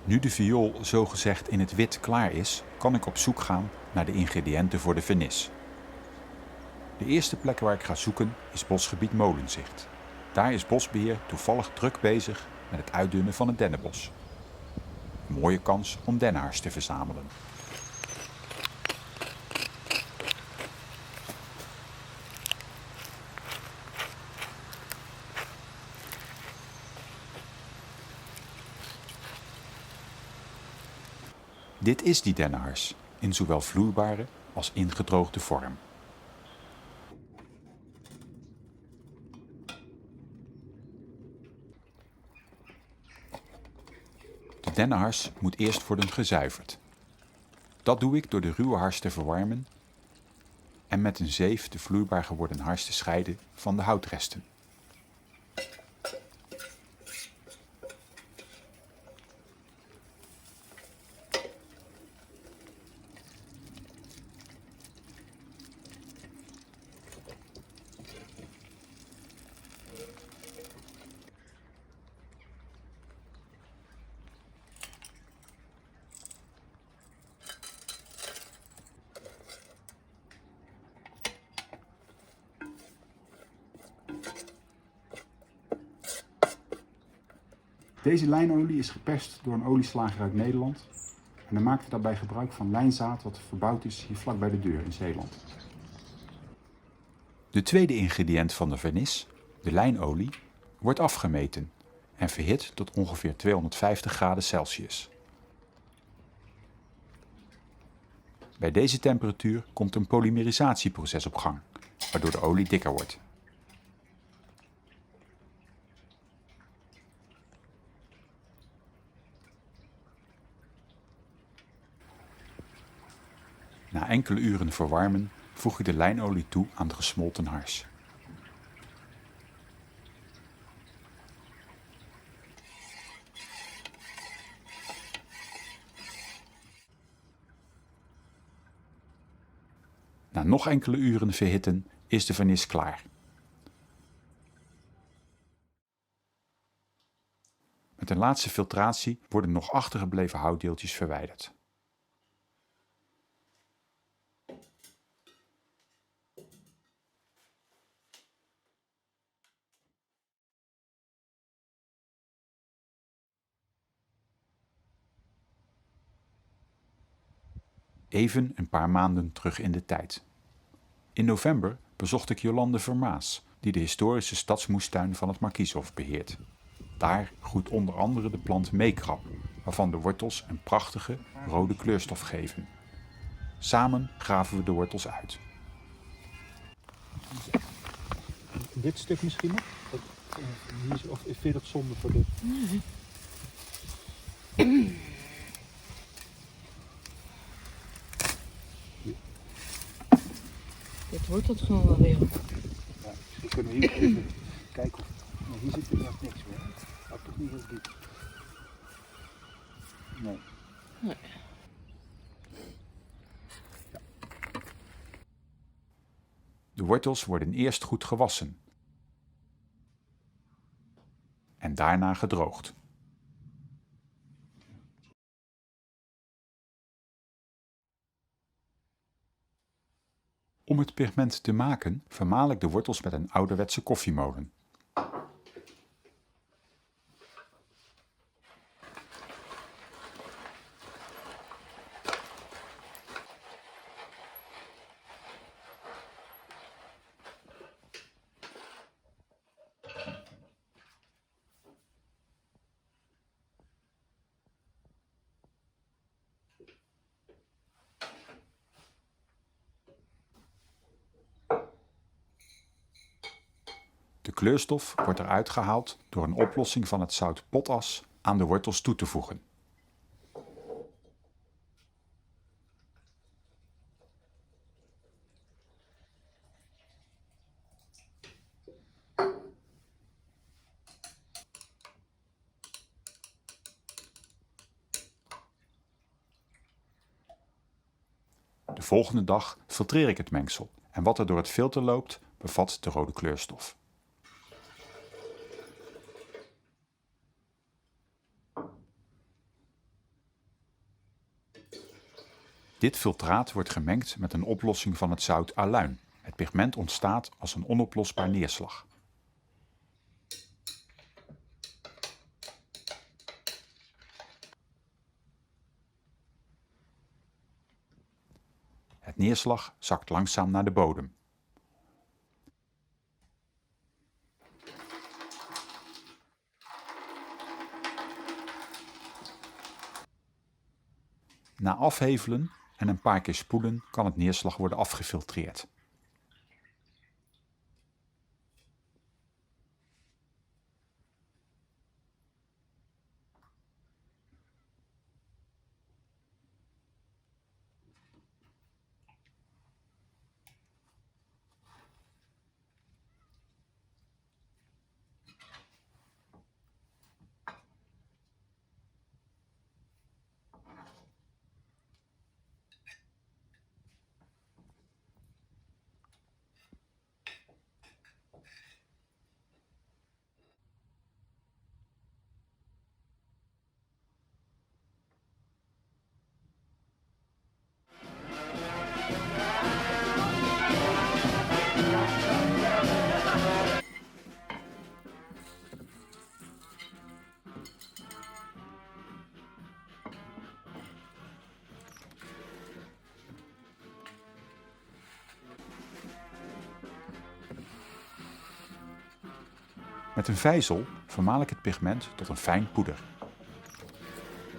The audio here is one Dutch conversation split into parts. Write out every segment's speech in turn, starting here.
Nu de viool zogezegd in het wit klaar is, kan ik op zoek gaan naar de ingrediënten voor de vernis. De eerste plek waar ik ga zoeken is bosgebied Molenzicht. Daar is bosbeheer toevallig druk bezig met het uitdunnen van het dennenbos. Een mooie kans om dennenaars te verzamelen. Dit is die dennenaars, in zowel vloeibare als ingedroogde vorm. De dennenhars moet eerst worden gezuiverd. Dat doe ik door de ruwe hars te verwarmen en met een zeef de vloeibaar geworden hars te scheiden van de houtresten. Deze lijnolie is geperst door een olieslager uit Nederland. En hij maakte daarbij gebruik van lijnzaad wat verbouwd is hier vlak bij de deur in Zeeland. De tweede ingrediënt van de vernis, de lijnolie, wordt afgemeten en verhit tot ongeveer 250 graden Celsius. Bij deze temperatuur komt een polymerisatieproces op gang, waardoor de olie dikker wordt. Na enkele uren verwarmen voeg ik de lijnolie toe aan de gesmolten hars. Na nog enkele uren verhitten is de vernis klaar. Met een laatste filtratie worden nog achtergebleven houtdeeltjes verwijderd. Even een paar maanden terug in de tijd. In november bezocht ik Jolande Vermaas, die de historische stadsmoestuin van het Markieshof beheert. Daar groeit onder andere de plant meekrap, waarvan de wortels een prachtige rode kleurstof geven. Samen graven we de wortels uit. Dit stuk misschien nog? Of vind je dat zonde voor dit? Dit wordt het gewoon wel weer. Ja, misschien kunnen we hier even kijken of... Maar hier zit inderdaad niks meer. Had toch niet als dit? Nee. Nee. De wortels worden eerst goed gewassen en daarna gedroogd. Om het pigment te maken vermaal ik de wortels met een ouderwetse koffiemolen. De kleurstof wordt eruit gehaald door een oplossing van het zout potas aan de wortels toe te voegen. De volgende dag filtreer ik het mengsel en wat er door het filter loopt bevat de rode kleurstof. Dit filtraat wordt gemengd met een oplossing van het zout aluin. Het pigment ontstaat als een onoplosbaar neerslag. Het neerslag zakt langzaam naar de bodem. Na afhevelen en een paar keer spoelen kan het neerslag worden afgefiltreerd. Met een vijzel vermaal ik het pigment tot een fijn poeder.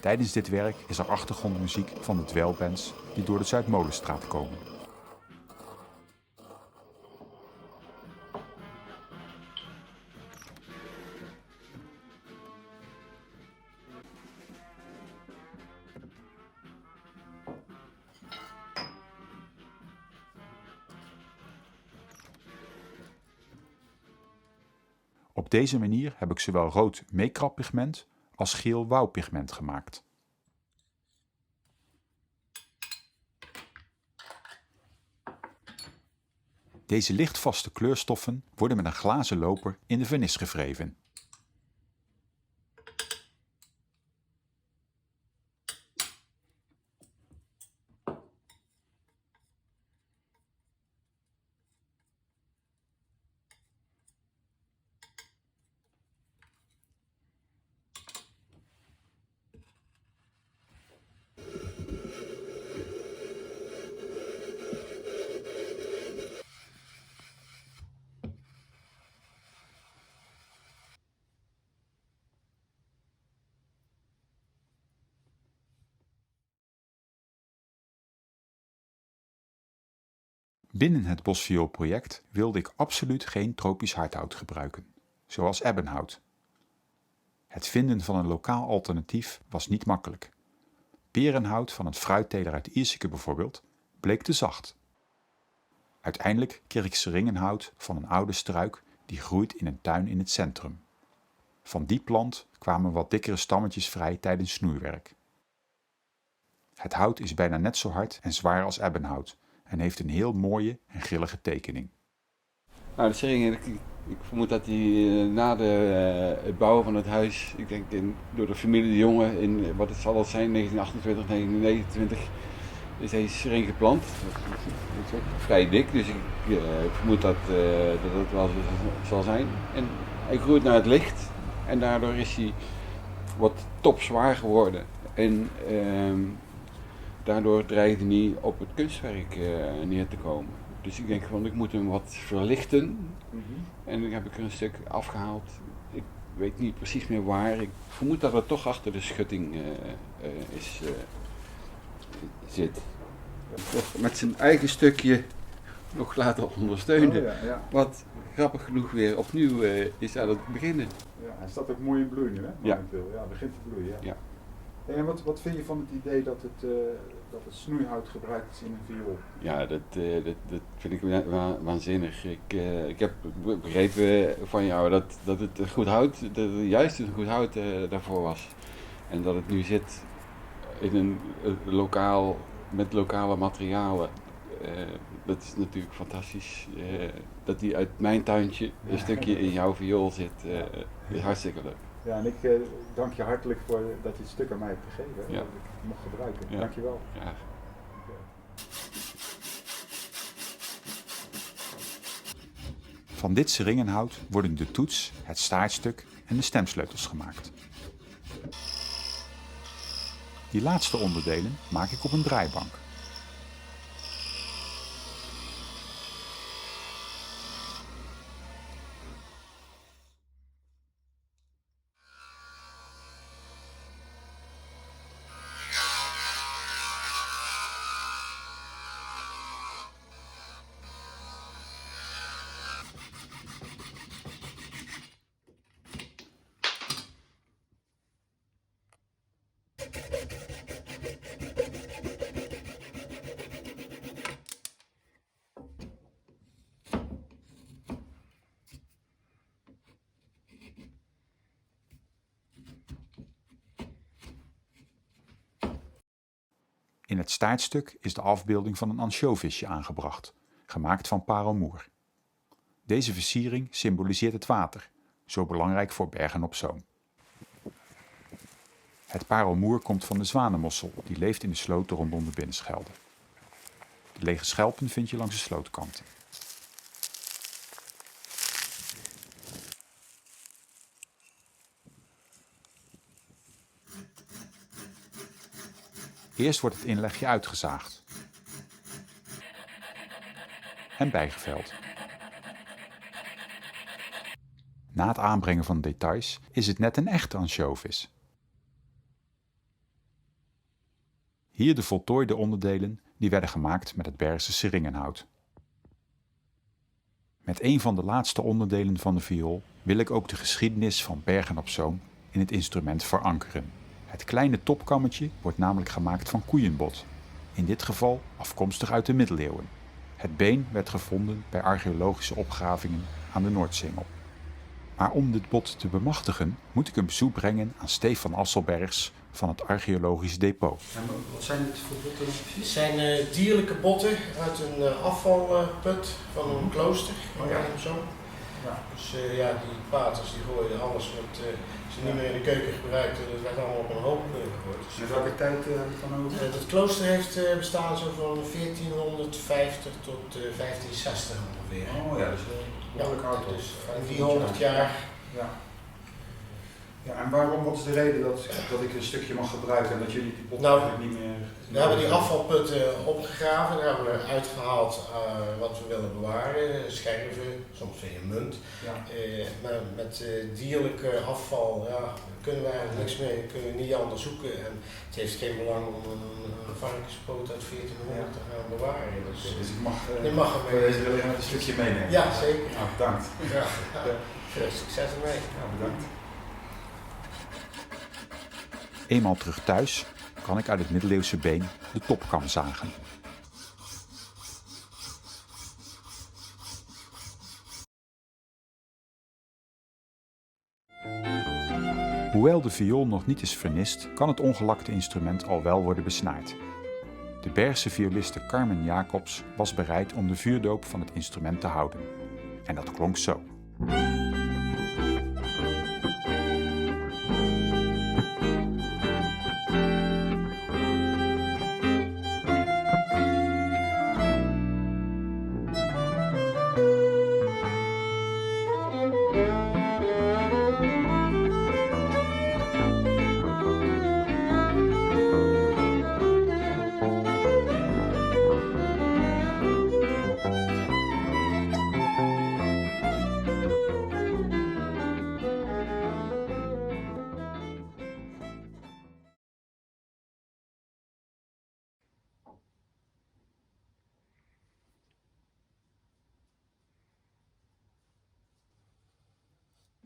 Tijdens dit werk is er achtergrondmuziek van de dweilbands die door de Zuidmolenstraat komen. Op deze manier heb ik zowel rood meekrappigment als geel wouwpigment gemaakt. Deze lichtvaste kleurstoffen worden met een glazen loper in de vernis gewreven. Binnen het bosvioolproject wilde ik absoluut geen tropisch hardhout gebruiken, zoals ebbenhout. Het vinden van een lokaal alternatief was niet makkelijk. Perenhout van een fruitteler uit Ierseke bijvoorbeeld bleek te zacht. Uiteindelijk kreeg ik seringenhout van een oude struik die groeit in een tuin in het centrum. Van die plant kwamen wat dikkere stammetjes vrij tijdens snoeiwerk. Het hout is bijna net zo hard en zwaar als ebbenhout en heeft een heel mooie en grillige tekening. Nou, de seringen, ik vermoed dat die na het bouwen van het huis, ik denk door de familie de Jonge in, wat het zal al zijn, 1928, 1929, is deze sering geplant. Dat is ook vrij dik, dus ik vermoed dat het wel zo zal zijn. En hij groeit naar het licht en daardoor is hij wat topzwaar geworden. En daardoor dreigde hij op het kunstwerk neer te komen. Dus ik denk van, ik moet hem wat verlichten. En dan heb ik er een stuk afgehaald. Ik weet niet precies meer waar. Ik vermoed dat het toch achter de schutting zit. Toch met zijn eigen stukje nog laten ondersteunen. Oh, ja. Wat grappig genoeg weer opnieuw is aan het beginnen. Ja, hij staat ook mooi in bloei nu, hè? Ja. Momenteel. Ja, begint te bloeien. Ja. En wat vind je van het idee dat het snoeihout gebruikt is in een viool? Ja, dat vind ik waanzinnig. Ik heb begrepen van jou dat het een goed hout, dat het juist een goed hout daarvoor was. En dat het nu zit in een lokaal, met lokale materialen. Dat is natuurlijk fantastisch. Dat die uit mijn tuintje een stukje in jouw viool zit, is hartstikke leuk. Ja, en ik dank je hartelijk voor dat je het stuk aan mij hebt gegeven. Ja. Dat ik het mocht gebruiken. Ja. Dank je wel. Graag. Van dit seringenhout worden de toets, het staartstuk en de stemsleutels gemaakt. Die laatste onderdelen maak ik op een draaibank. In het staartstuk is de afbeelding van een ansjovisje aangebracht, gemaakt van parelmoer. Deze versiering symboliseert het water, zo belangrijk voor Bergen op Zoom. Het parelmoer komt van de zwanenmossel, die leeft in de sloten rondom de Binnenschelde. De lege schelpen vind je langs de slootkanten. Eerst wordt het inlegje uitgezaagd en bijgeveld. Na het aanbrengen van details is het net een echte ansjovis. Hier de voltooide onderdelen die werden gemaakt met het Bergse seringenhout. Met een van de laatste onderdelen van de viool wil ik ook de geschiedenis van Bergen op Zoom in het instrument verankeren. Het kleine topkammetje wordt namelijk gemaakt van koeienbot, in dit geval afkomstig uit de middeleeuwen. Het been werd gevonden bij archeologische opgravingen aan de Noordsingel. Maar om dit bot te bemachtigen moet ik een bezoek brengen aan Stefan Asselbergs van het Archeologisch Depot. En wat zijn dit voor botten? Het zijn dierlijke botten uit een afvalput van een klooster. Zo. Ja. Dus die paters die gooiden alles wat ze niet meer in de keuken gebruikten, dat werd allemaal op een hoop gegooid. Dus En welke tijd van over? het klooster heeft bestaan zo van 1450 tot 1560 ongeveer. Oh ja, dus behoorlijk oud. Dus van 400 jaar. Ja. Ja, en waarom, wat is de reden dat ik een stukje mag gebruiken en dat jullie die pot eigenlijk niet meer... We hebben die afvalputten opgegraven, daar hebben we uitgehaald wat we willen bewaren, scherven, soms weer een munt. Ja. Maar met dierlijk afval kunnen we eigenlijk niks mee, kunnen we niet onderzoeken. En het heeft geen belang om een varkenspoot uit 1400 te gaan bewaren. Dus ik mag, je mag ermee. deze wil ik een stukje meenemen. Ja, zeker. Nou, bedankt. Ja, veel succes ermee. Ja, bedankt. Eenmaal terug thuis kan ik uit het middeleeuwse been de topkam zagen. Hoewel de viool nog niet is vernist, kan het ongelakte instrument al wel worden besnaard. De Bergse violiste Carmen Jacobs was bereid om de vuurdoop van het instrument te houden. En dat klonk zo.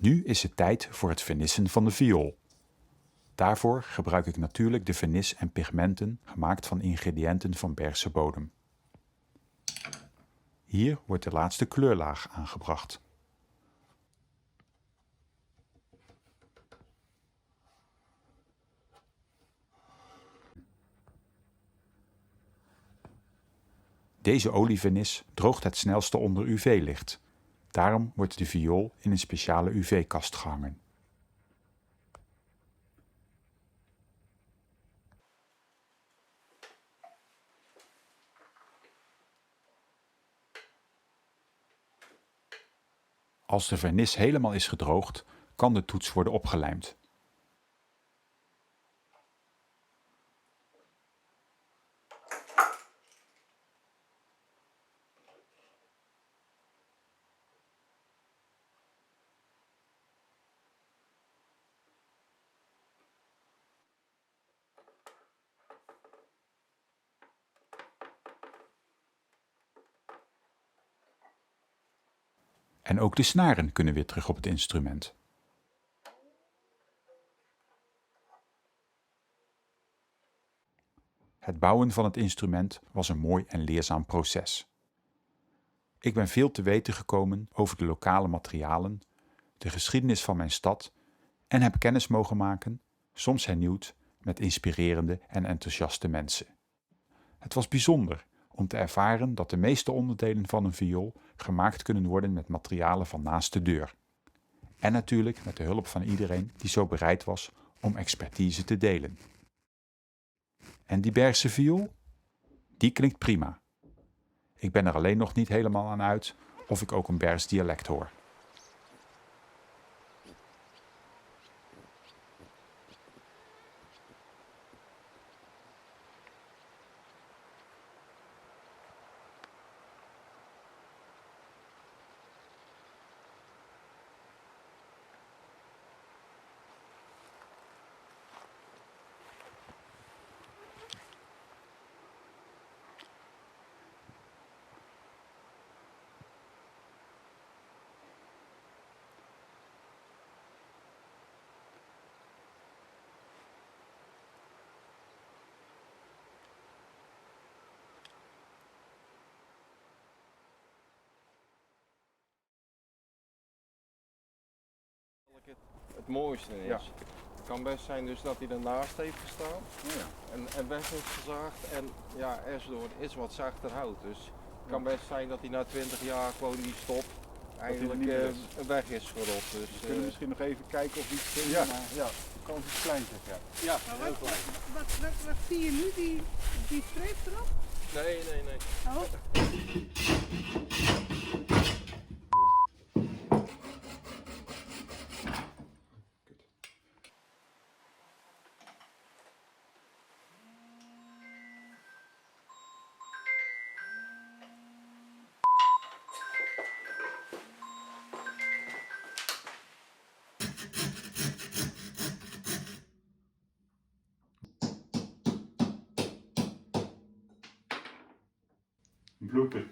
Nu is het tijd voor het vernissen van de viool. Daarvoor gebruik ik natuurlijk de vernis en pigmenten gemaakt van ingrediënten van Bergse bodem. Hier wordt de laatste kleurlaag aangebracht. Deze olievernis droogt het snelste onder UV-licht. Daarom wordt de viool in een speciale UV-kast gehangen. Als de vernis helemaal is gedroogd, kan de toets worden opgelijmd. En ook de snaren kunnen weer terug op het instrument. Het bouwen van het instrument was een mooi en leerzaam proces. Ik ben veel te weten gekomen over de lokale materialen, de geschiedenis van mijn stad en heb kennis mogen maken, soms hernieuwd, met inspirerende en enthousiaste mensen. Het was bijzonder om te ervaren dat de meeste onderdelen van een viool gemaakt kunnen worden met materialen van naast de deur. En natuurlijk met de hulp van iedereen die zo bereid was om expertise te delen. En die Bergse viool? Die klinkt prima. Ik ben er alleen nog niet helemaal aan uit of ik ook een Bergs dialect hoor. Het mooiste is. Ja. Het kan best zijn dus dat hij ernaast heeft gestaan en weg is gezaagd en ja, erdoor is wat zachter hout. Dus het kan best zijn dat hij na 20 jaar gewoon die stop eigenlijk niet meer is. weg is gerot. Dus, We kunnen misschien nog even kijken of iets vinden, Ja. maar ja, de kans is klein zeg ja. ja, Maar heel klein. wat zie je nu, die streep erop? Nee. Oh, Een blooper.